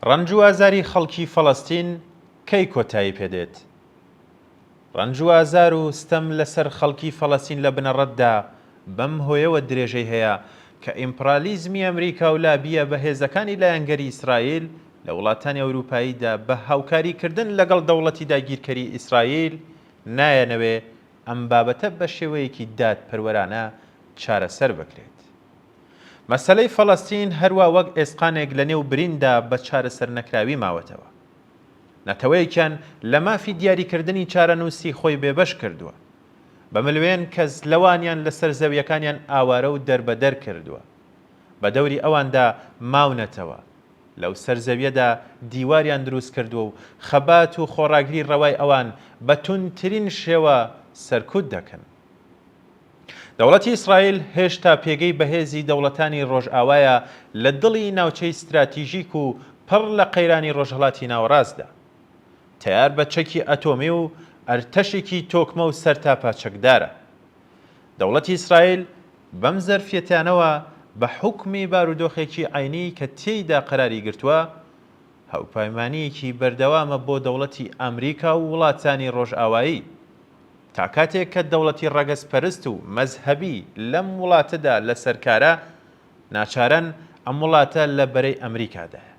ڕەنج و ئازاری خەڵکی فەڵەستین کەی کۆتایی پێدێت؟ ڕەنج و ئازار و ستەم لەسەر خەڵکی فەڵەستین لە بنەڕەتدا بەم هۆیەوە درێژەی هەیە کە ئیمپرالیزمی ئەمریکا و لابیە بەهێزەکانی لایەنگەری ئیسرائیل لە وڵاتانی ئەوروپاییدا بە هاوکاریکردن لەگەڵ دەوڵەتی داگیرکەری ئیسرائیل نایەنەوێ ئەم بابەتە بە شێوەیەکی دادپەروەرانە چارەسەر بکرێت. مەسەلەی فەڵەستین هەروە وەک ئێسقانێک لە نێو بریندا بە چارەسەر نەکراوی ماوەتەوە. نەتەوەیەکیان لە مافی دیاریکردنی چارەنووسی خۆی بێبەش کردووە. بە ملوێن کەس لەوانیان لەسەر زەویەکانیان ئاوارە و دەربەدەر کردووە. بە دەوری ئەواندا ماونەتەوە. لەو سەرزەویەدا دیواریان دروست کردووە و خەبات و خۆڕاگری ڕەوای ئەوان بە توندترین شێوە سەرکوت دەکەن. دەوڵەتی ئیسرائیل هێشتا پێگەی بەهێزی دەوڵەتانی ڕۆژئاوایە لە دڵی ناوچەی استراتیژیک و پڕ لە قەیرانی ڕۆژهەڵاتی ناوەڕاستدا. تەیار بە چەکی ئەتۆمی و ئەرتەشێکی تۆکمە و سەرتاپاچەکدارە. دەوڵەتی ئیسرائیل بەم زەرفەتیانەوە بە حوکمی بارودۆخێکی عینی کە تێیدا قەراری گرتووە، هەوپەیمانیەکی بەردەوامە بۆ دەوڵەتی ئەمریکا و وڵاتانی ڕۆژئاوایی. تا کاتێک کە دەوڵەتی ڕەگەزپەرست و مەزهەبی لەم وڵاتەدا لە سەرکارە، ناچارەن ئەم وڵاتە لە بەرەی ئەمریکادایە.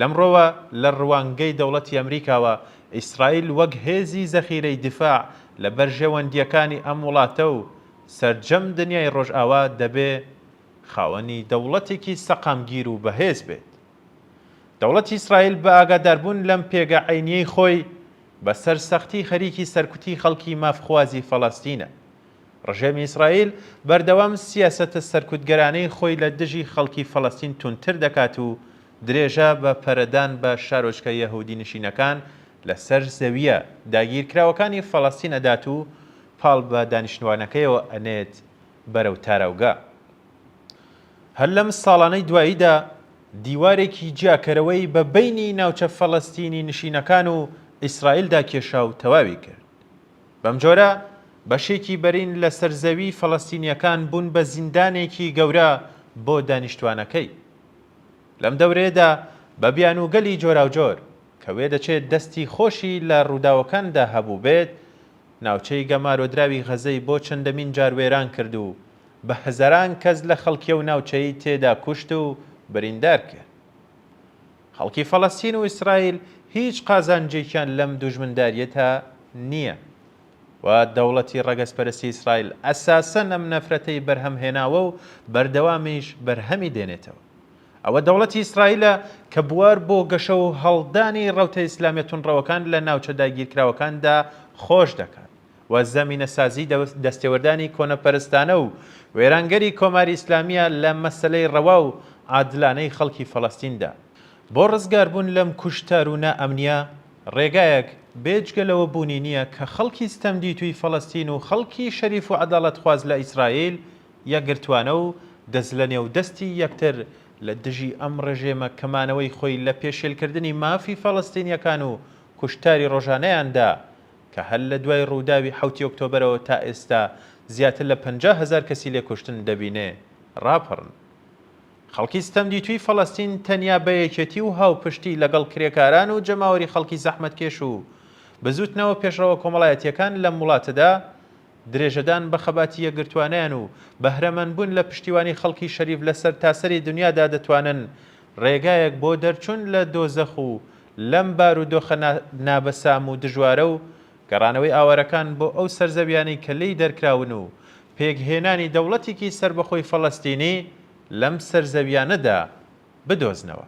لەمڕۆوە لە ڕوانگەی دەوڵەتی ئەمریکاوە ئیسرائیل وەک هێزی زەخیرەی دیفاع لە بەرژێوەندیەکانی ئەم وڵاتە و سەرجەم دنیای ڕۆژئاوا دەبێ خاوەنی دەوڵەتێکی سەقامگیر و بەهێز بێت. دەوڵەتی ئیسرائیل بە ئاگاداربوون لەم پێگە عینیەی خۆی بە سەرسەختی خەریکی سەرکوتی خەڵکی مافخوازی فەڵەستینە. ڕژێمی ئیسرائیل بەردەوام سیاسەتە سەرکوتگەرانەی خۆی لە دژی خەڵکی فەڵەستین تونتر دەکات و درێژە بە پەرەدان بە شارۆچکە یەهودی نشینەکان لەسەر زەویە داگیرکراوەکانی فەڵەستین ئەدات و پاڵ بە دانیشتوانەکەیەوە ئەنێت بەرەو تاراوگا. هەر لەم ساڵانەی دواییدا دیوارێکی جیاکەرەوەی بە بەینی ناوچە فەڵەستینی نشینەکان و ئیسرائیلدا کێشا و تەواوی کرد. بەم جۆرە بەشێکی بەرین لە سەرزەوی فەڵەستینیەکان بوون بە زیندانێکی گەورە بۆ دانیشتوانەکەی. لەم دەورەیەدا بە بیانوگەلی جۆراوجۆر کە وێ دەچێت دەستی خۆشی لە ڕووداوەکاندا هەبوو بێت، ناوچەی گەمارۆدراوی غەزەی بۆ چەندەمین جار وێران کرد و بە هەزاران کەس لە خەڵکی و ناوچەی تێدا کوشت و بریندار کرد. خەڵکی فەڵەستین و ئیسرائیل هیچ قازانجێکیان لەم دوژمنداریەتە نییە و دەوڵەتی ڕەگەزپەرستی ئیسرائیل ئەساسەن ئەم نەفرەتەی بەرهەم هێناوە و بەردەوامیش بەرهەمی دێنێتەوە. ئەوە دەوڵەتی ئیسرائیلە کە بوار بۆ گەشە و هەڵدانی ڕەوتە ئیسلامیە تونڕەوەکان لە ناوچە داگیرکراوەکاندا خۆش دەکات و زەمینەسازی دەستێوەردانی کۆنەپەرستانە و وێرانگەری کۆماری ئیسلامیە لە مەسەلەی ڕەوا و عادلانەی خەڵکی فەڵەستیندا. بۆ ڕزگاربوون لەم کوشتار و نائەمنیە ڕێگایەک بێجگەلەوە بوونی نییە کە خەڵکی ستەمدیتووی فەڵەستین و خەڵکی شەریف و عەداڵەتخواز لە ئیسرائیل یەکگرتوانە و دەست لە نێو دەستی یەکتر لە دژی ئەم ڕێژێمە کەمانەوەی خۆی لە پێشێلکردنی مافی فەڵەستینیەکان و کوشتاری ڕۆژانەیاندا کە هەر لە دوای ڕووداوی 7 ئۆکتۆبەرەوە تا ئێستا زیاتر لە 50,000 کەسی لێکوشتن دەبینێ ڕاپەڕن. خەڵکی ستەمدیتووی فەڵەستین تەنیا بەیەکێتی و هاوپشتی لەگەڵ کرێکاران و جەماوەری خەڵکی زەحمەتکێش و بزوتنەوە پێشڕەوە کۆمەڵایەتیەکان لەم وڵاتەدا درێژەدان بە خەباتی یەکگرتوانیان و بەهرەمەندبوون لە پشتیوانی خەڵکی شەریف لەسەر تاسەری دنیادا دەتوانن ڕێگایەک بۆ دەرچوون لە دۆزەخ و لەم بارودۆخە نابەسام و دژوارە و گەڕانەوەی ئاوارەکان بۆ ئەو سەرزەویانی کە لێی دەرکراون و پێکهێنانی دەوڵەتێکی سربەخۆی فەڵەستینی لەم سەرزەویانەدا بدۆزنەوە.